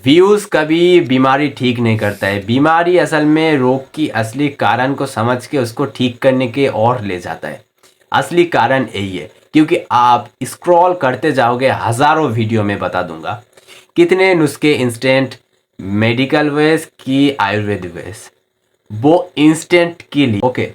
Views कभी बीमारी ठीक नहीं करता है। बीमारी असल में रोग की असली कारण को समझ के उसको ठीक करने के और ले जाता है। असली कारण यही है, क्योंकि आप स्क्रॉल करते जाओगे हज़ारों वीडियो में बता दूंगा कितने नुस्खे इंस्टेंट मेडिकल वेज की आयुर्वेदिक वेज, वो इंस्टेंट के लिए ओके।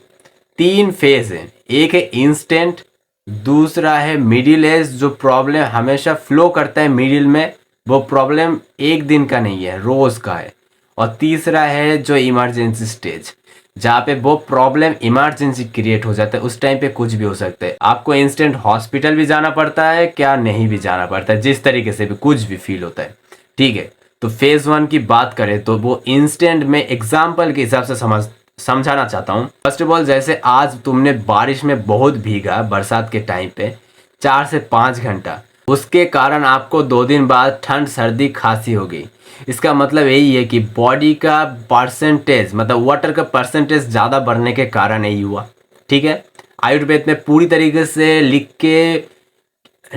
3 फेज है, एक है इंस्टेंट, दूसरा है मिडिल एज जो प्रॉब्लम हमेशा फ्लो करता है मिडिल में, वो प्रॉब्लम एक दिन का नहीं है, रोज का है। और तीसरा है जो इमरजेंसी स्टेज, जहाँ पे वो प्रॉब्लम इमरजेंसी क्रिएट हो जाता है, उस टाइम पे कुछ भी हो सकता है। आपको इंस्टेंट हॉस्पिटल भी जाना पड़ता है, क्या नहीं भी जाना पड़ता है, जिस तरीके से भी कुछ भी फील होता है, ठीक है। तो फेज 1 की बात करें तो वो इंस्टेंट में एग्जाम्पल के हिसाब से समझाना चाहता हूँ। फर्स्ट ऑफ ऑल, जैसे आज तुमने बारिश में बहुत भीगा बरसात के टाइम पे 4 से 5 घंटा, उसके कारण आपको 2 दिन बाद ठंड सर्दी खांसी हो गई। इसका मतलब यही है कि बॉडी का परसेंटेज, मतलब वाटर का परसेंटेज ज़्यादा बढ़ने के कारण यही हुआ, ठीक है। आयुर्वेद में पूरी तरीके से लिख के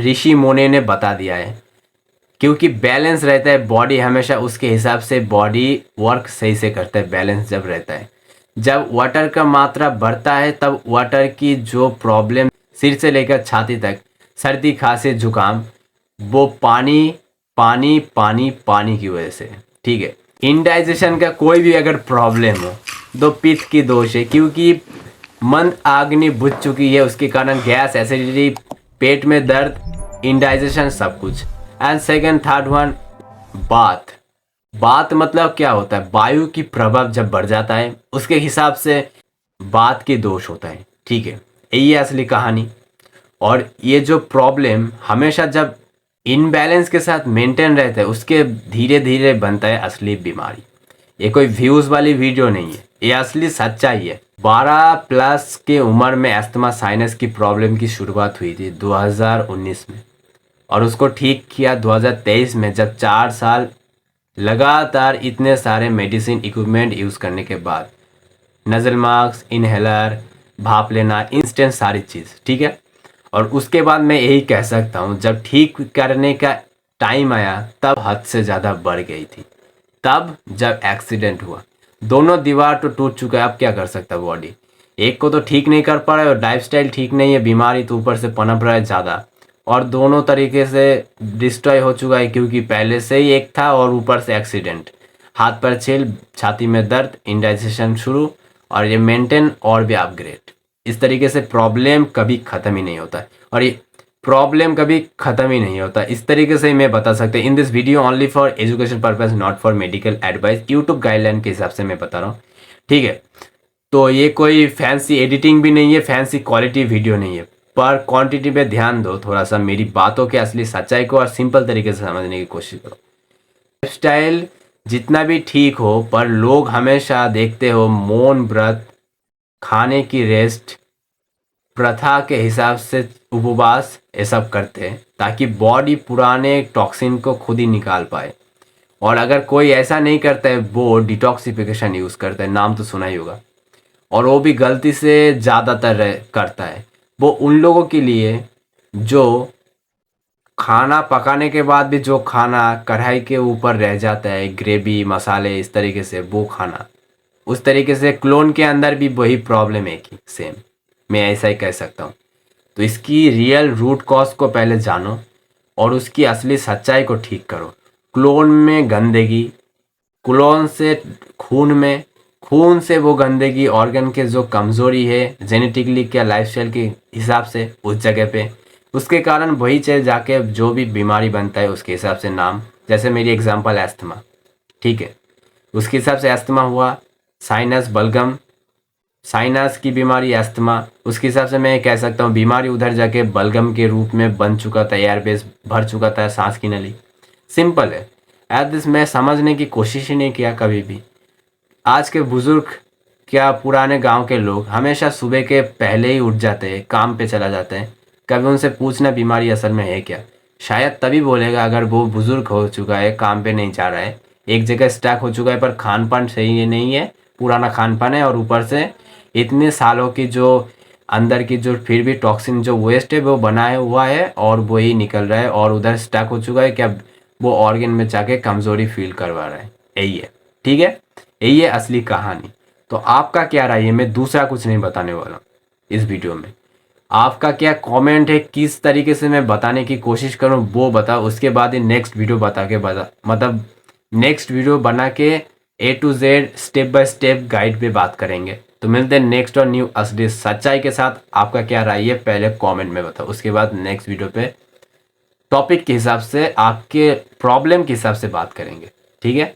ऋषि मुनि ने बता दिया है, क्योंकि बैलेंस रहता है बॉडी हमेशा, उसके हिसाब से बॉडी वर्क सही से करता है। बैलेंस जब रहता है, जब वाटर का मात्रा बढ़ता है तब वाटर की जो प्रॉब्लम सिर से लेकर छाती तक, सर्दी खांसी जुकाम, वो पानी पानी पानी पानी की वजह से, ठीक है। इंडाइजेशन का कोई भी अगर प्रॉब्लम हो तो पित्त की दोष है, क्योंकि मंद आग्नि बुझ चुकी है, उसके कारण गैस, एसिडिटी, पेट में दर्द, इंडाइजेशन, सब कुछ। एंड सेकेंड थर्ड वन, बात। बात मतलब क्या होता है, वायु की प्रभाव जब बढ़ जाता है उसके हिसाब से बात की दोष होता है, ठीक है। यही है असली कहानी। और ये जो प्रॉब्लम हमेशा जब इनबैलेंस के साथ मेंटेन रहता है, उसके धीरे धीरे बनता है असली बीमारी। ये कोई व्यूज़ वाली वीडियो नहीं है, ये असली सच्चाई है। 12 प्लस के उम्र में अस्थमा साइनस की प्रॉब्लम की शुरुआत हुई थी 2019 में, और उसको ठीक किया 2023 में, जब 4 साल लगातार इतने सारे मेडिसिन इक्विपमेंट यूज़ करने के बाद, नज़ल मास्क, इनहेलर, भाप लेना, इंस्टेंट सारी चीज़, ठीक है। और उसके बाद मैं यही कह सकता हूँ, जब ठीक करने का टाइम आया तब हद से ज़्यादा बढ़ गई थी। तब जब एक्सीडेंट हुआ, दोनों दीवार तो टूट चुका है, अब क्या कर सकता है बॉडी। एक को तो ठीक नहीं कर पा रहा है, और लाइफस्टाइल ठीक नहीं है, बीमारी तो ऊपर से पनप रहा है ज़्यादा, और दोनों तरीके से डिस्ट्रॉय हो चुका है, क्योंकि पहले से ही एक था और ऊपर से एक्सीडेंट, हाथ पर छील, छाती में दर्द, इंडाइजेशन शुरू, और ये मेंटेन और भी अपग्रेड। इस तरीके से प्रॉब्लम कभी ख़त्म ही नहीं होता है, और ये प्रॉब्लम कभी ख़त्म ही नहीं होता। इस तरीके से मैं बता सकते in this video only for education purpose, not for medical advice. YouTube guideline के हिसाब से मैं बता रहा हूँ, ठीक है। तो ये कोई फैंसी एडिटिंग भी नहीं है, फैंसी क्वालिटी वीडियो नहीं है, पर क्वांटिटी पे ध्यान दो थोड़ा सा, मेरी बातों के असली सच्चाई को और सिंपल तरीके से समझने की कोशिश करो। लाइफस्टाइल जितना भी ठीक हो, पर लोग हमेशा देखते हो मौन व्रत, खाने की रेस्ट, प्रथा के हिसाब से उपवास, ये सब करते हैं ताकि बॉडी पुराने टॉक्सिन को खुद ही निकाल पाए। और अगर कोई ऐसा नहीं करता है, वो डिटॉक्सिफिकेशन यूज़ करता है, नाम तो सुना ही होगा, और वो भी गलती से ज़्यादातर करता है। वो उन लोगों के लिए जो खाना पकाने के बाद भी जो खाना कढ़ाई के ऊपर रह जाता है, ग्रेवी मसाले इस तरीके से, वो खाना, उस तरीके से क्लोन के अंदर भी वही प्रॉब्लम है कि सेम, मैं ऐसा ही कह सकता हूँ। तो इसकी रियल रूट कॉज को पहले जानो और उसकी असली सच्चाई को ठीक करो। क्लोन में गंदगी, क्लोन से खून में, खून से वो गंदगी ऑर्गन के जो कमज़ोरी है जेनेटिकली क्या लाइफस्टाइल के हिसाब से उस जगह पे, उसके कारण वही चीज़ जाके जो भी बीमारी बनता है उसके हिसाब से नाम, जैसे मेरी एग्जांपल अस्थमा, ठीक है, उसके हिसाब से अस्थमा हुआ। साइनस बलगम, साइनस की बीमारी अस्थमा, उसके हिसाब से मैं कह सकता हूँ बीमारी उधर जाके बलगम के रूप में बन चुका था, एयरबेस भर चुका था, सांस की नली। सिंपल है। एट दिस मैं समझने की कोशिश ही नहीं किया कभी भी। आज के बुजुर्ग, क्या पुराने गांव के लोग हमेशा सुबह के पहले ही उठ जाते हैं, काम पे चला जाते हैं। कभी उनसे पूछना बीमारी असल में है क्या, शायद तभी बोलेगा अगर वो बुजुर्ग हो चुका है, काम पे नहीं जा रहा है, एक जगह स्टक हो चुका है, पर खान पान सही नहीं है, पुराना खान पान है, और ऊपर से इतने सालों की जो अंदर की जो फिर भी टॉक्सिन जो वेस्ट है वो बनाया हुआ है और वही निकल रहा है, और उधर स्टक हो चुका है। क्या वो ऑर्गन में जाके कमज़ोरी फील करवा रहा है। यही है, ठीक है, यही है असली कहानी। तो आपका क्या राय है? मैं दूसरा कुछ नहीं बताने वाला इस वीडियो में। आपका क्या कमेंट है, किस तरीके से मैं बताने की कोशिश करूं वो बताओ। उसके बाद ही नेक्स्ट वीडियो मतलब नेक्स्ट वीडियो बना के A to Z step by step guide पे बात करेंगे। तो मिलते हैं नेक्स्ट और न्यू असली सच्चाई के साथ। आपका क्या राय है पहले कमेंट में बताओ, उसके बाद नेक्स्ट वीडियो पे टॉपिक के हिसाब से, आपके प्रॉब्लम के हिसाब से बात करेंगे, ठीक है।